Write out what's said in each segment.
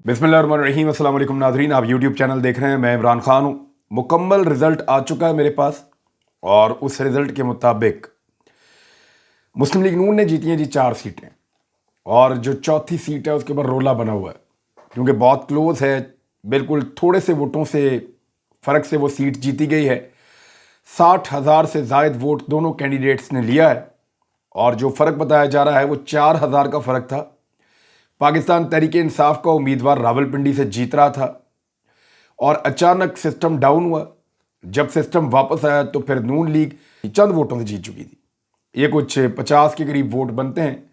बिस्मिल्लाहिर्रहमानिर्रहीम। अस्सलाम वालेकुम नाज़रीन, आप यूट्यूब चैनल देख रहे हैं। मैं इमरान खान हूँ। मुकम्मल रिज़ल्ट आ चुका है मेरे पास और उस रिज़ल्ट के मुताबिक मुस्लिम लीग नून ने जीती हैं जी 4 सीटें और जो चौथी सीट है उसके ऊपर रोला बना हुआ है क्योंकि बहुत क्लोज है। बिल्कुल थोड़े से वोटों से फ़र्क से वो सीट जीती गई है। 60,000 से ज़ायद वोट दोनों कैंडिडेट्स ने लिया है और जो फ़र्क बताया जा रहा है वो 4,000 का फ़र्क था। पाकिस्तान तहरीक इंसाफ का उम्मीदवार रावलपिंडी से जीत रहा था और अचानक सिस्टम डाउन हुआ। जब सिस्टम वापस आया तो फिर नून लीग चंद वोटों से जीत चुकी थी। ये कुछ 50 के करीब वोट बनते हैं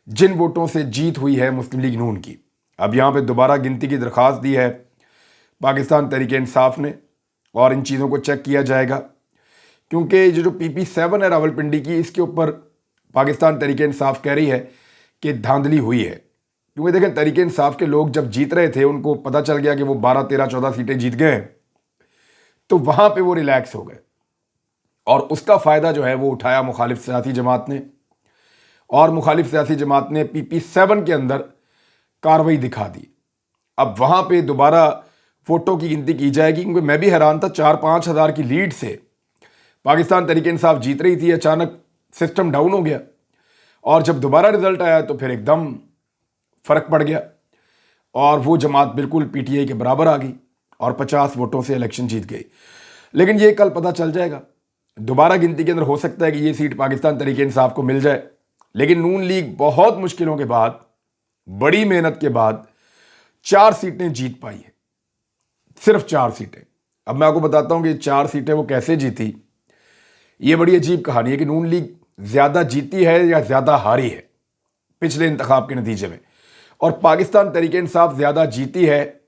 जिन वोटों से जीत हुई है मुस्लिम लीग नून की। अब यहाँ पे दोबारा गिनती की दरख्वास्त दी है पाकिस्तान तहरीक इंसाफ ने और इन चीज़ों को चेक किया जाएगा क्योंकि जो PP7 है रावलपिंडी की, इसके ऊपर पाकिस्तान तहरीक इंसाफ कह रही है कि धांधली हुई है। क्योंकि देखें, तहरीक इंसाफ के लोग जब जीत रहे थे उनको पता चल गया कि वो 12, 13, 14 सीटें जीत गए तो वहाँ पे वो रिलैक्स हो गए और उसका फ़ायदा जो है वो उठाया मुखालिफ सियासी जमात ने और मुखालिफ सियासी जमात ने PP7 के अंदर कार्रवाई दिखा दी। अब वहाँ पे दोबारा वोटों की गिनती की जाएगी क्योंकि मैं भी हैरान था। 4-5 हज़ार की लीड से पाकिस्तान तहरीक इंसाफ जीत रही थी, अचानक सिस्टम डाउन हो गया और जब दोबारा रिजल्ट आया तो फिर एकदम फ़र्क पड़ गया और वो जमात बिल्कुल PTI के बराबर आ गई और 50 वोटों से इलेक्शन जीत गई। लेकिन ये कल पता चल जाएगा। दोबारा गिनती के अंदर हो सकता है कि ये सीट पाकिस्तान तहरीक इंसाफ को मिल जाए। लेकिन नून लीग बहुत मुश्किलों के बाद, बड़ी मेहनत के बाद 4 सीटें जीत पाई है, सिर्फ 4 सीटें। अब मैं आपको बताता हूँ कि 4 सीटें वो कैसे जीती। ये बड़ी अजीब कहानी है कि नून लीग ज़्यादा जीती है या ज़्यादा हारी है पिछले इंतखाब के नतीजे में, और पाकिस्तान तहरीक इंसाफ ज़्यादा जीती है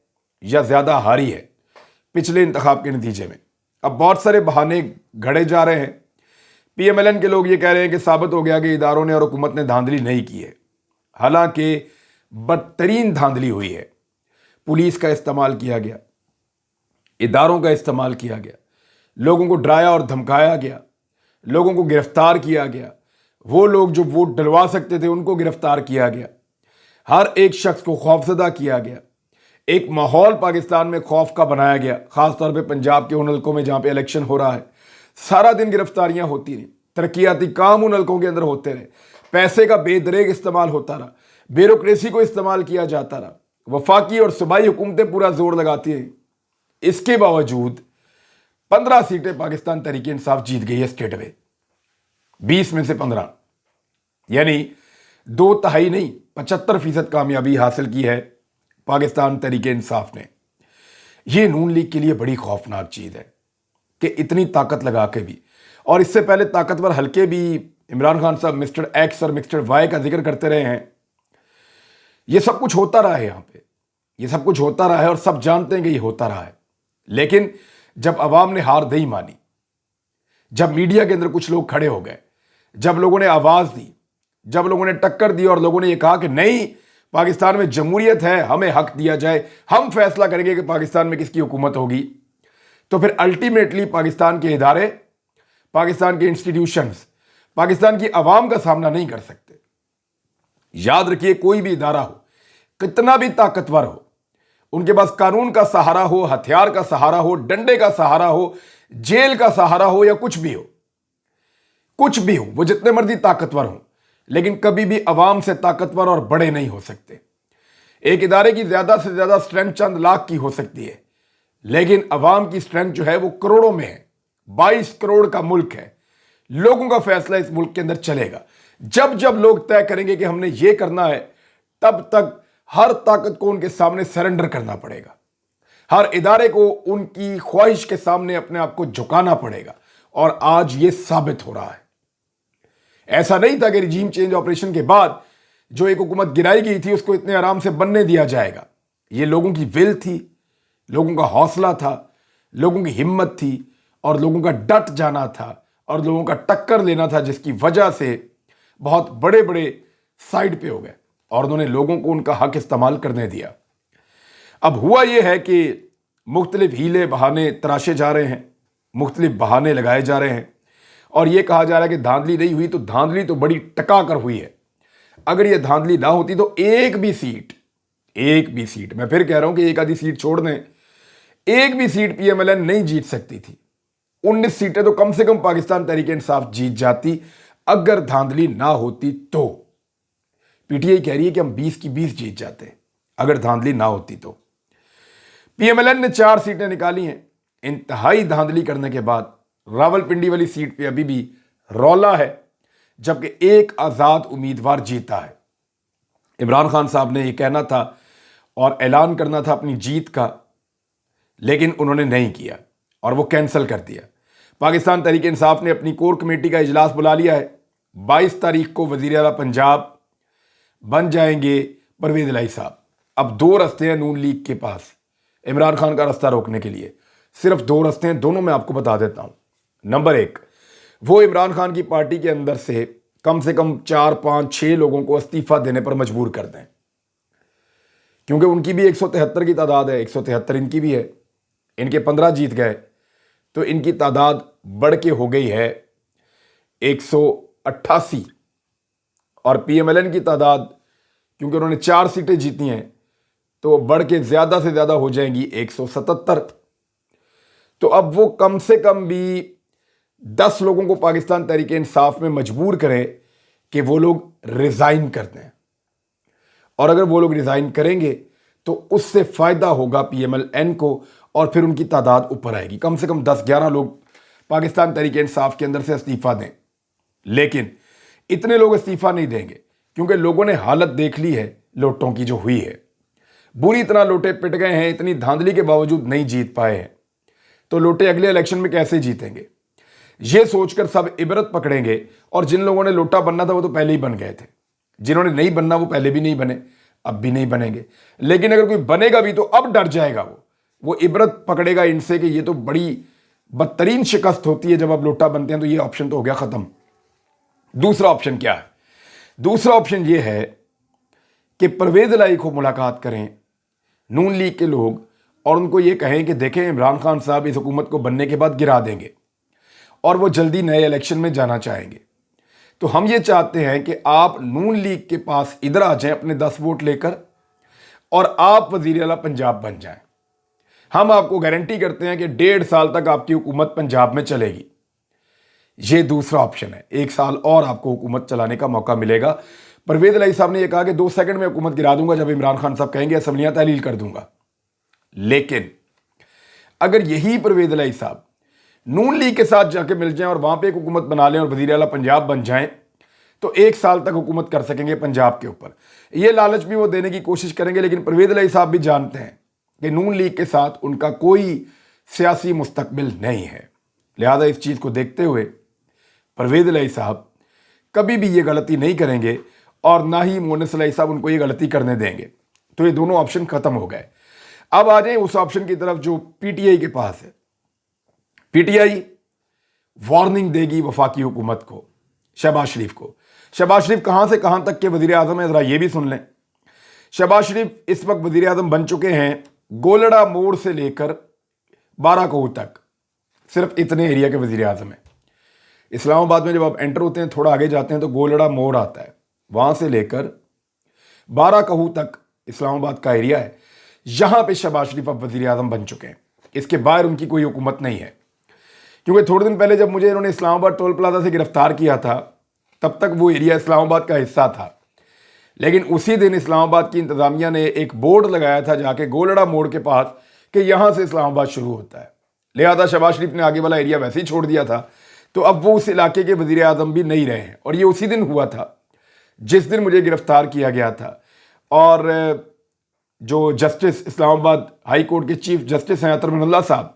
या ज़्यादा हारी है पिछले इंतखाब के नतीजे में। अब बहुत सारे बहाने घड़े जा रहे हैं। PMLN के लोग ये कह रहे हैं कि साबित हो गया कि इदारों ने और हुकूमत ने धांधली नहीं की है, हालांकि बदतरीन धांधली हुई है। पुलिस का इस्तेमाल किया गया, इदारों का इस्तेमाल किया गया, लोगों को डराया और धमकाया गया, लोगों को गिरफ्तार किया गया, वो लोग जो वोट डलवा सकते थे उनको गिरफ्तार किया गया, हर एक शख्स को खौफजदा किया गया। एक माहौल पाकिस्तान में खौफ का बनाया गया, खासतौर पे पंजाब के उन हलकों में जहाँ पे इलेक्शन हो रहा है। सारा दिन गिरफ्तारियां होती रही, तरक्याती काम उन हलकों के अंदर होते रहे, पैसे का बेदरेग इस्तेमाल होता रहा, ब्यूरोक्रेसी को इस्तेमाल किया जाता रहा, वफाकी और सूबाई हुकूमतें पूरा जोर लगाती रही। इसके बावजूद 15 सीटें पाकिस्तान तहरीक इंसाफ जीत गई है स्टेट में, 20 में से 15, यानी 2/3 नहीं 75% कामयाबी हासिल की है पाकिस्तान तहरीक इंसाफ ने। यह नून लीग के लिए बड़ी खौफनाक चीज़ है कि इतनी ताकत लगा के भी, और इससे पहले ताकतवर हल्के भी इमरान खान साहब मिस्टर X और मिस्टर Y का जिक्र करते रहे हैं। यह सब कुछ होता रहा है यहाँ पे, ये सब कुछ होता रहा है और सब जानते हैं कि ये होता रहा है। लेकिन जब अवाम ने हार नहीं मानी, जब मीडिया के अंदर कुछ लोग खड़े हो गए, जब लोगों ने आवाज़ दी, जब लोगों ने टक्कर दी और लोगों ने यह कहा कि नहीं, पाकिस्तान में जमहूरियत है, हमें हक दिया जाए, हम फैसला करेंगे कि पाकिस्तान में किसकी हुकूमत होगी, तो फिर अल्टीमेटली पाकिस्तान के इदारे, पाकिस्तान के इंस्टीट्यूशंस पाकिस्तान की आवाम का सामना नहीं कर सकते। याद रखिए, कोई भी इदारा हो, कितना भी ताकतवर हो, उनके पास कानून का सहारा हो, हथियार का सहारा हो, डंडे का सहारा हो, जेल का सहारा हो या कुछ भी हो, कुछ भी हो, वो जितने मर्जी ताकतवर हो, लेकिन कभी भी अवाम से ताकतवर और बड़े नहीं हो सकते। एक इदारे की ज्यादा से ज्यादा स्ट्रेंथ चंद लाख की हो सकती है, लेकिन अवाम की स्ट्रेंथ जो है वो करोड़ों में है। 22 करोड़ का मुल्क है, लोगों का फैसला इस मुल्क के अंदर चलेगा। जब जब लोग तय करेंगे कि हमने ये करना है, तब तक हर ताकत को उनके सामने सरेंडर करना पड़ेगा, हर इदारे को उनकी ख्वाहिश के सामने अपने आप को झुकाना पड़ेगा। और आज ये साबित हो रहा है। ऐसा नहीं था कि रिजीम चेंज ऑपरेशन के बाद जो एक हुकूमत गिराई गई थी उसको इतने आराम से बनने दिया जाएगा। ये लोगों की विल थी, लोगों का हौसला था, लोगों की हिम्मत थी और लोगों का डट जाना था और लोगों का टक्कर लेना था, जिसकी वजह से बहुत बड़े बड़े साइड पे हो गए और उन्होंने लोगों को उनका हक इस्तेमाल करने दिया। अब हुआ यह है कि मुख्तलिफ हीले बहाने तराशे जा रहे हैं, मुख्तलिफ बहाने लगाए जा रहे हैं और यह कहा जा रहा है कि धांधली नहीं हुई, तो धांधली तो बड़ी टका कर हुई है। अगर यह धांधली ना होती तो एक भी सीट एक भी सीट, मैं फिर कह रहा हूं कि एक आधी सीट छोड़ दें, एक भी सीट पीएमएलएन नहीं जीत सकती थी। 19 सीटें तो कम से कम पाकिस्तान तहरीक इंसाफ जीत जाती अगर धांधली ना होती तो। पीटीआई कह रही है कि हम 20 की 20 जीत जाते अगर धांधली ना होती तो। पीएमएलएन ने 4 सीटें निकाली हैं। इंतहाई धांधली करने के बाद रावलपिंडी वाली सीट पे अभी भी रौला है, जबकि एक आजाद उम्मीदवार जीता है। इमरान खान साहब ने यह कहना था और ऐलान करना था अपनी जीत का, लेकिन उन्होंने नहीं किया और वो कैंसिल कर दिया। पाकिस्तान तहरीक इंसाफ ने अपनी कोर कमेटी का इजलास बुला लिया है। 22 तारीख को वजीर आला पंजाब बन जाएंगे परवेज इलाही साहब। अब 2 रास्ते हैं नून लीग के पास इमरान खान का रास्ता रोकने के लिए, सिर्फ 2 रास्ते हैं, दोनों मैं आपको बता देता हूं। नंबर 1, वो इमरान खान की पार्टी के अंदर से कम 4, 5, 6 लोगों को इस्तीफा देने पर मजबूर कर दें, क्योंकि उनकी भी 173 की तादाद है, 173 इनकी भी है। इनके 15 जीत गए तो इनकी तादाद बढ़ के हो गई है 188, और पीएमएलएन की तादाद, क्योंकि उन्होंने 4 सीटें जीती हैं, तो बढ़ के ज़्यादा से ज़्यादा हो जाएंगी 177। तो अब वो कम से कम भी 10 लोगों को पाकिस्तान तहरीक इंसाफ में मजबूर करें कि वो लोग रिज़ाइन कर दें, और अगर वो लोग रिज़ाइन करेंगे तो उससे फ़ायदा होगा पीएमएलएन को, और फिर उनकी तादाद ऊपर आएगी। कम से कम 10-11 लोग पाकिस्तान तहरीक इंसाफ के अंदर से इस्तीफ़ा दें, लेकिन इतने लोग इस्तीफ़ा नहीं देंगे, क्योंकि लोगों ने हालत देख ली है लोटों की जो हुई है। बुरी तरह लोटे पिट गए हैं, इतनी धांधली के बावजूद नहीं जीत पाए हैं, तो लोटे अगले इलेक्शन में कैसे जीतेंगे, ये सोचकर सब इबरत पकड़ेंगे। और जिन लोगों ने लोटा बनना था वो तो पहले ही बन गए थे, जिन्होंने नहीं बनना वो पहले भी नहीं बने, अब भी नहीं बनेंगे। लेकिन अगर कोई बनेगा भी तो अब डर जाएगा, वो इबरत पकड़ेगा इनसे कि ये तो बड़ी बदतरीन शिकस्त होती है जब आप लोटा बनते हैं। तो ये ऑप्शन तो हो गया ख़त्म। दूसरा ऑप्शन क्या है? दूसरा ऑप्शन ये है कि परवेज इलाही को मुलाकात करें नून लीग के लोग और उनको ये कहें कि देखें, इमरान खान साहब इस हुकूमत को बनने के बाद गिरा देंगे और वो जल्दी नए इलेक्शन में जाना चाहेंगे। तो हम ये चाहते हैं कि आप नून लीग के पास इधर आ जाएं अपने 10 वोट लेकर, और आप वज़ीर आला पंजाब बन जाएं। हम आपको गारंटी करते हैं कि 1.5 साल तक आपकी हुकूमत पंजाब में चलेगी। ये दूसरा ऑप्शन है, 1 साल और आपको हुकूमत चलाने का मौका मिलेगा। परवेज इलाही साहब ने यह कहा कि 2 सेकंड में हुकूमत गिरा दूंगा, जब इमरान खान साहब कहेंगे असम्बलियां तहलील कर दूंगा। लेकिन अगर यही परवेज इलाही साहब नून लीग के साथ जाके मिल जाएं और वहां पे एक हुकूमत बना लें और वज़ीर आला पंजाब बन जाएं, तो 1 साल तक हुकूमत कर सकेंगे पंजाब के ऊपर। ये लालच भी वो देने की कोशिश करेंगे, लेकिन परवेज इलाही साहब भी जानते हैं कि नून लीग के साथ उनका कोई सियासी मुस्तकबिल नहीं है। लिहाजा इस चीज़ को देखते हुए परवेज इलाही साहब कभी भी ये गलती नहीं करेंगे, और ना ही मोनिस इलाही साहब उनको ये गलती करने देंगे। तो ये दोनों ऑप्शन खत्म हो गए। अब आ जाए उस ऑप्शन की तरफ जो पीटीआई के पास है। पीटीआई वार्निंग देगी वफाकी हुकूमत को, शहबाज शरीफ को। शहबाज शरीफ कहां से कहां तक के वजीर आजम है, जरा ये भी सुन लें। शहबाज शरीफ इस वक्त वजीर आजम बन चुके हैं गोलड़ा मोड़ से लेकर 12 कोह तक, सिर्फ इतने एरिया के वजीर आजम हैं। इस्लामाबाद में जब आप एंटर होते हैं, थोड़ा आगे जाते हैं तो गोलड़ा मोड़ आता है, वहां से लेकर 12 कोह तक इस्लामाबाद का एरिया है। यहां पे शहबाज शरीफ अब वजीर आजम बन चुके हैं। इसके बाहर उनकी कोई हुकूमत नहीं है, क्योंकि थोड़े दिन पहले जब मुझे इन्होंने इस्लामाबाद टोल प्लाजा से गिरफ्तार किया था, तब तक वो एरिया इस्लामाबाद का हिस्सा था। लेकिन उसी दिन इस्लामाबाद की इंतज़ामिया ने एक बोर्ड लगाया था जाके गोलड़ा मोड़ के पास कि यहाँ से इस्लामाबाद शुरू होता है। लिहाजा शहबाज शरीफ ने आगे वाला एरिया वैसे ही छोड़ दिया था, तो अब वो उस इलाके के वज़ीर आज़म भी नहीं रहे हैं। और ये उसी दिन हुआ था जिस दिन मुझे गिरफ्तार किया गया था। और जो जस्टिस इस्लामाबाद हाई कोर्ट के चीफ जस्टिस हैं अतर मिनल्ला साहब,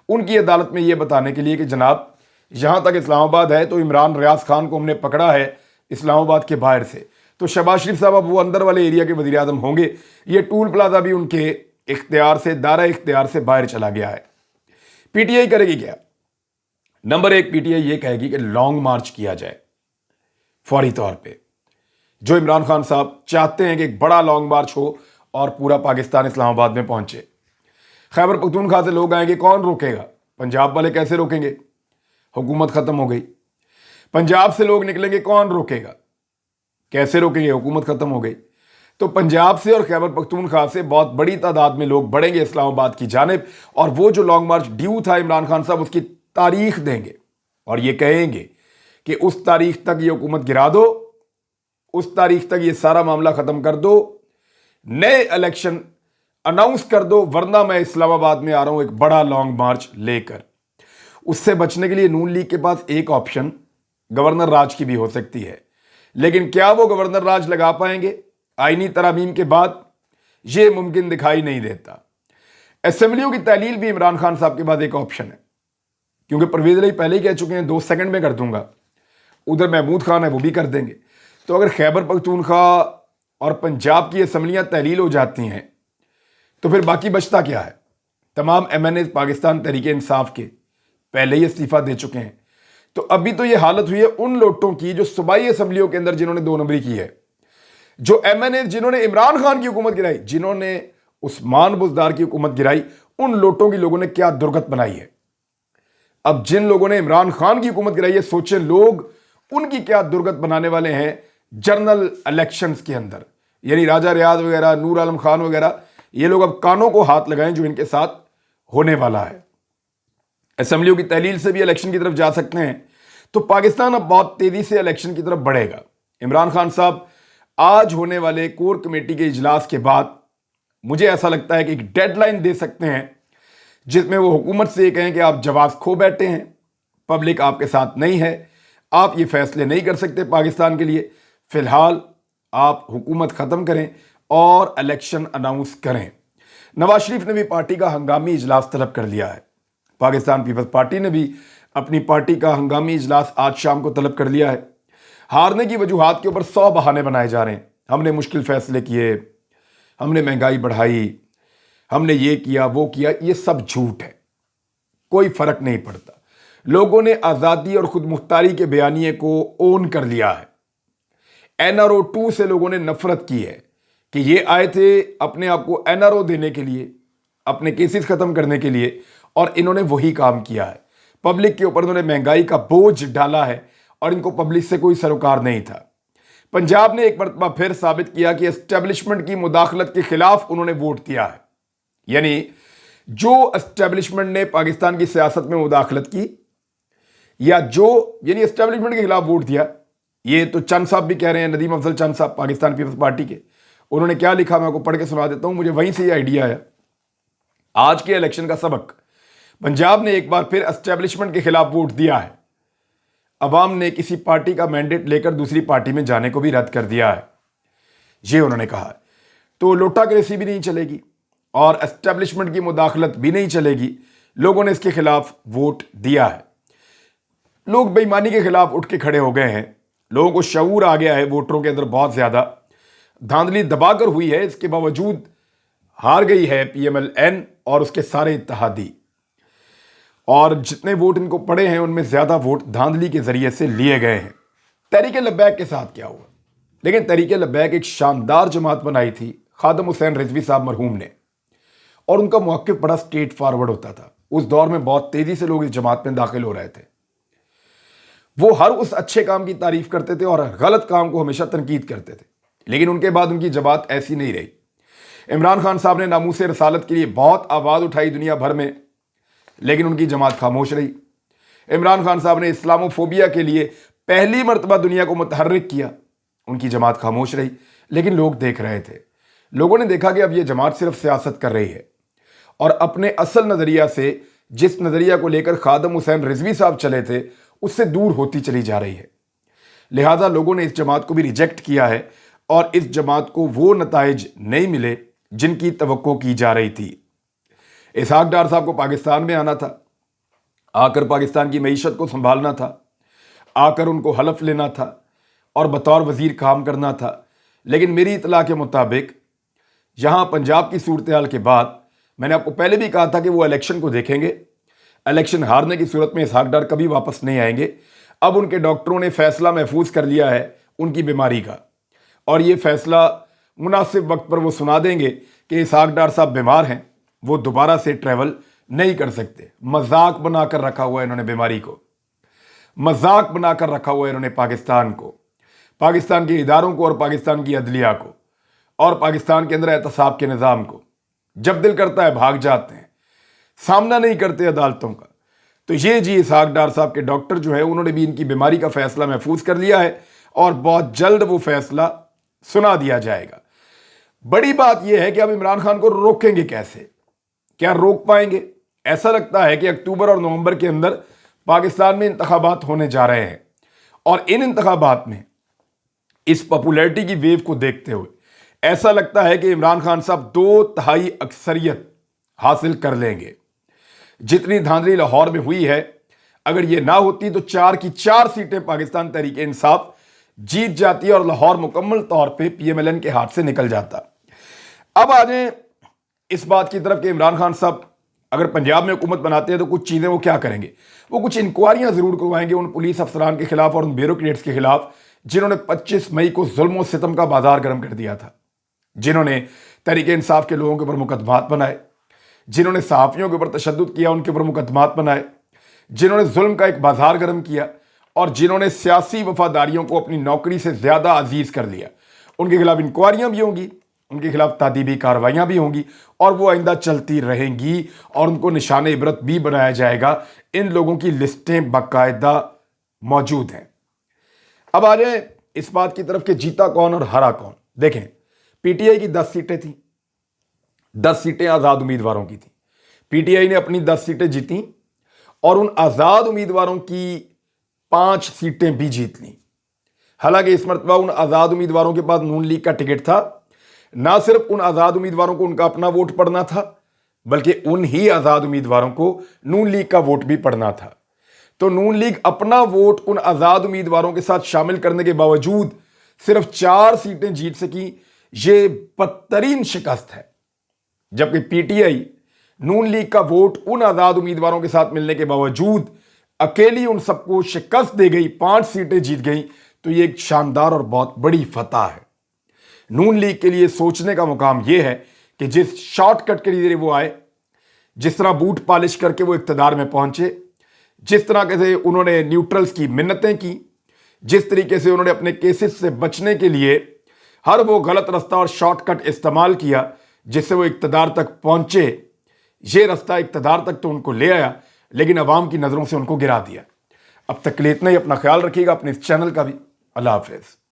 उनकी अदालत में ये बताने के लिए कि जनाब यहाँ तक इस्लामाबाद है, तो इमरान रियाज खान को हमने पकड़ा है इस्लामाबाद के बाहर से, तो शहबाज शरीफ साहब अब वो अंदर वाले एरिया के वज़ीर आज़म होंगे। ये टूल प्लाजा भी उनके इख्तियार से, दायरा इख्तियार से बाहर चला गया है। पीटीआई करेगी क्या? नंबर 1, पीटीआई ये कहेगी कि लॉन्ग मार्च किया जाए फौरी तौर पे। जो इमरान खान साहब चाहते हैं कि एक बड़ा लॉन्ग मार्च हो और पूरा पाकिस्तान इस्लामाबाद में पहुंचे। खैबर पख्तूनख्वा से लोग आएंगे, कौन रोकेगा? पंजाब वाले कैसे रोकेंगे? हुकूमत खत्म हो गई। पंजाब से लोग निकलेंगे, कौन रोकेगा? कैसे रोकेंगे? हुकूमत खत्म हो गई। तो पंजाब से और खैबर पख्तूनख्वा से बहुत बड़ी तादाद में लोग बढ़ेंगे इस्लामाबाद की जानिब, और वो जो लॉन्ग मार्च ड्यू था इमरान खान साहब उसकी तारीख देंगे और ये कहेंगे कि उस तारीख तक ये हुकूमत गिरा दो, उस तारीख तक ये सारा मामला खत्म कर दो, नए इलेक्शन अनाउंस कर दो, वरना मैं इस्लामाबाद में आ रहा हूं एक बड़ा लॉन्ग मार्च लेकर। उससे बचने के लिए नून लीग के पास एक ऑप्शन गवर्नर राज की भी हो सकती है, लेकिन क्या वो गवर्नर राज लगा पाएंगे? आईनी तरामीम के बाद यह मुमकिन दिखाई नहीं देता। असेंबलियों की तहलील भी इमरान खान साहब के पास एक ऑप्शन है, क्योंकि परवेज इलाही पहले ही कह चुके हैं 2 सेकंड में कर दूंगा, उधर महमूद खान है वो भी कर देंगे। तो अगर खैबर पख्तूनख्वा और पंजाब की असेंबलियां तहलील हो जाती हैं तो फिर बाकी बचता क्या है? तमाम MNA पाकिस्तान तहरीक इंसाफ के पहले ही इस्तीफा दे चुके हैं। तो अभी तो ये हालत हुई है उन लोटों की जो सूबाई असेंबलियों के अंदर जिन्होंने 2 नंबरी की है, जो MNA जिन्होंने इमरान खान की हुकूमत गिराई, जिन्होंने उस्मान बुज़दार की हुकूमत गिराई, उन लोटों की लोगों ने क्या दुर्गत बनाई है। अब जिन लोगों ने इमरान खान की हुकूमत गिराई है, सोचें लोग उनकी क्या दुर्गत बनाने वाले हैं जनरल इलेक्शंस के अंदर। यानी राजा रियाज वगैरह, नूर आलम खान वगैरह, ये लोग अब कानों को हाथ लगाएं जो इनके साथ होने वाला है। असेंबलियों की तहलील से भी इलेक्शन की तरफ जा सकते हैं। तो पाकिस्तान अब बहुत तेजी से इलेक्शन की तरफ बढ़ेगा। इमरान खान साहब आज होने वाले कोर कमेटी के इजलास के बाद मुझे ऐसा लगता है कि एक डेडलाइन दे सकते हैं जिसमें वो हुकूमत से ये कहें कि आप जवाब खो बैठे हैं, पब्लिक आपके साथ नहीं है, आप ये फैसले नहीं कर सकते पाकिस्तान के लिए, फिलहाल आप हुकूमत ख़त्म करें और इलेक्शन अनाउंस करें। नवाज शरीफ ने भी पार्टी का हंगामी इजलास तलब कर लिया है। पाकिस्तान पीपल्स पार्टी ने भी अपनी पार्टी का हंगामी इजलास आज शाम को तलब कर लिया है। हारने की वजूहात के ऊपर 100 बहाने बनाए जा रहे हैं। हमने मुश्किल फैसले किए, हमने महंगाई बढ़ाई, हमने ये किया वो किया, ये सब झूठ है, कोई फर्क नहीं पड़ता। लोगों ने आज़ादी और खुद मुख्तारी के बयानिए को ओन कर लिया है। NRO 2 से लोगों ने नफरत की है कि ये आए थे अपने आप को NRO देने के लिए, अपने केसेस खत्म करने के लिए, और इन्होंने वही काम किया है। पब्लिक के ऊपर इन्होंने महंगाई का बोझ डाला है और इनको पब्लिक से कोई सरोकार नहीं था। पंजाब ने एक मरतबा फिर साबित किया कि एस्टेब्लिशमेंट की मुदाखलत के खिलाफ उन्होंने वोट दिया है। यानी जो एस्टेब्लिशमेंट ने पाकिस्तान की सियासत में मुदाखलत की, या जो यानी एस्टेब्लिशमेंट के खिलाफ वोट दिया, ये तो चंद साहब भी कह रहे हैं, नदीम अफजल चंद साहब पाकिस्तान पीपल्स पार्टी के। उन्होंने क्या लिखा मैं आपको पढ़ के सुना देता हूं, मुझे वहीं से ये आइडिया आया। आज के इलेक्शन का सबक, पंजाब ने एक बार फिर एस्टेब्लिशमेंट के खिलाफ वोट दिया है। अवाम ने किसी पार्टी का मैंडेट लेकर दूसरी पार्टी में जाने को भी रद्द कर दिया है, ये उन्होंने कहा है। तो लोटा क्रेसी भी नहीं चलेगी और एस्टेब्लिशमेंट की मुदाखलत भी नहीं चलेगी। लोगों ने इसके खिलाफ वोट दिया है। लोग बेईमानी के खिलाफ उठ के खड़े हो गए हैं। लोगों को शऊर आ गया है वोटरों के अंदर, बहुत ज्यादा धांधली दबाकर हुई है, इसके बावजूद हार गई है PMLN और उसके सारे इत्तेहादी। और जितने वोट इनको पड़े हैं उनमें ज्यादा वोट धांधली के जरिए से लिए गए हैं। तहरीक लब्बैक के साथ क्या हुआ? लेकिन तहरीक लब्बैक एक शानदार जमात बनाई थी खादम हुसैन रिजवी साहब मरहूम ने, और उनका मौक़िफ़ बड़ा स्ट्रेट फॉरवर्ड होता था। उस दौर में बहुत तेजी से लोग इस जमात में दाखिल हो रहे थे। वो हर उस अच्छे काम की तारीफ करते थे और गलत काम को हमेशा तनकीद करते थे। लेकिन उनके बाद उनकी जमात ऐसी नहीं रही। इमरान खान साहब ने नामूस रसालत के लिए बहुत आवाज़ उठाई दुनिया भर में, लेकिन उनकी जमात खामोश रही। इमरान खान साहब ने इस्लामोफोबिया के लिए पहली मरतबा दुनिया को मुतहर्रिक किया, उनकी जमात खामोश रही। लेकिन लोग देख रहे थे, लोगों ने देखा कि अब ये जमात सिर्फ सियासत कर रही है और अपने असल नज़रिया से, जिस नज़रिया को लेकर खादम हुसैन रिजवी साहब चले थे, उससे दूर होती चली जा रही है। लिहाजा लोगों ने इस जमात को भी रिजेक्ट किया है और इस जमात को वो नताइज नहीं मिले जिनकी तवक्को की जा रही थी। इसहाक डार साहब को पाकिस्तान में आना था, आकर पाकिस्तान की मईशत को संभालना था, आकर उनको हलफ लेना था और बतौर वजीर काम करना था। लेकिन मेरी इतला के मुताबिक यहाँ पंजाब की सूरत हाल के बाद, मैंने आपको पहले भी कहा था कि वो इलेक्शन को देखेंगे। इलेक्शन हारने की सूरत में इसहाक डार कभी वापस नहीं आएंगे। अब उनके डॉक्टरों ने फैसला महफूज कर लिया है उनकी बीमारी का, और ये फैसला मुनासिब वक्त पर वो सुना देंगे कि इसहाक डार साहब बीमार हैं, वो दोबारा से ट्रैवल नहीं कर सकते। मजाक बनाकर रखा हुआ है इन्होंने बीमारी को, मजाक बनाकर रखा हुआ है इन्होंने पाकिस्तान को, पाकिस्तान के इदारों को और पाकिस्तान की अदलिया को। اور پاکستان کے اندر احتساب کے نظام کو جب دل کرتا ہے بھاگ جاتے ہیں, سامنا نہیں کرتے عدالتوں کا. تو یہ جی اسحاق ڈار صاحب کے ڈاکٹر جو ہے انہوں نے بھی ان کی بیماری کا فیصلہ محفوظ کر لیا ہے اور بہت جلد وہ فیصلہ سنا دیا جائے گا. بڑی بات یہ ہے کہ اب عمران خان کو روکیں گے کیسے, کیا روک پائیں گے؟ ایسا لگتا ہے کہ اکتوبر اور نومبر کے اندر پاکستان میں انتخابات ہونے جا رہے ہیں اور ان انتخابات میں اس پاپولیرٹی کی ویو کو دیکھتے ہوئے ایسا لگتا ہے کہ عمران خان صاحب 2/3 اکثریت حاصل کر لیں گے. جتنی دھاندلی لاہور میں ہوئی ہے اگر یہ نہ ہوتی تو 4 کی 4 سیٹیں پاکستان تحریک انصاف جیت جاتی اور لاہور مکمل طور پہ پی ایم ایل این کے ہاتھ سے نکل جاتا. اب آ جائیں اس بات کی طرف کہ عمران خان صاحب اگر پنجاب میں حکومت بناتے ہیں تو کچھ چیزیں وہ کیا کریں گے. وہ کچھ انکوائریاں ضرور کروائیں گے ان پولیس افسران کے خلاف اور ان بیوروکریٹس کے خلاف جنہوں نے 25 مئی کو ظلم و ستم کا بازار گرم کر دیا تھا, جنہوں نے تحریک انصاف کے لوگوں کے اوپر مقدمات بنائے, جنہوں نے صحافیوں کے اوپر تشدد کیا ان کے اوپر مقدمات بنائے, جنہوں نے ظلم کا ایک بازار گرم کیا اور جنہوں نے سیاسی وفاداریوں کو اپنی نوکری سے زیادہ عزیز کر لیا. ان کے خلاف انکوائریاں بھی ہوں گی, ان کے خلاف تادیبی کارروائیاں بھی ہوں گی اور وہ آئندہ چلتی رہیں گی اور ان کو نشان عبرت بھی بنایا جائے گا. ان لوگوں کی لسٹیں باقاعدہ موجود ہیں. اب آ جائیں اس بات کی طرف کہ جیتا کون اور ہرا کون. دیکھیں پی ٹی آئی کی 10 سیٹیں تھیں, 10 سیٹیں آزاد امیدواروں کی تھیں. پی ٹی آئی نے اپنی 10 سیٹیں جیتیں اور ان آزاد امیدواروں کی 5 سیٹیں بھی جیت لیں. حالانکہ اس مرتبہ ان آزاد امیدواروں کے پاس نون لیگ کا ٹکٹ تھا. نہ صرف ان آزاد امیدواروں کو ان کا اپنا ووٹ پڑنا تھا بلکہ ان ہی آزاد امیدواروں کو نون لیگ کا ووٹ بھی پڑنا تھا. تو نون لیگ اپنا ووٹ ان آزاد امیدواروں کے ساتھ شامل کرنے کے باوجود صرف 4 سیٹیں جیت سکی. یہ بدترین شکست ہے. جبکہ P T I Noon league کا ووٹ ان آزاد امیدواروں کے ساتھ ملنے کے باوجود اکیلی ان سب کو شکست دے گئی, 5 سیٹیں جیت گئی. تو یہ ایک شاندار اور بہت بڑی فتح ہے. نون لیگ کے لیے سوچنے کا مقام یہ ہے کہ جس شارٹ کٹ کے لیے وہ آئے, جس طرح بوٹ پالش کر کے وہ اقتدار میں پہنچے, جس طرح سے انہوں نے نیوٹرلز کی منتیں کی, جس طریقے سے انہوں نے اپنے کیسز سے بچنے کے لیے ہر وہ غلط رستہ اور شارٹ کٹ استعمال کیا جس سے وہ اقتدار تک پہنچے. یہ رستہ اقتدار تک تو ان کو لے آیا لیکن عوام کی نظروں سے ان کو گرا دیا. اب تک کے لیے اتنا ہی. اپنا خیال رکھیے گا, اپنے اس چینل کا بھی. اللہ حافظ.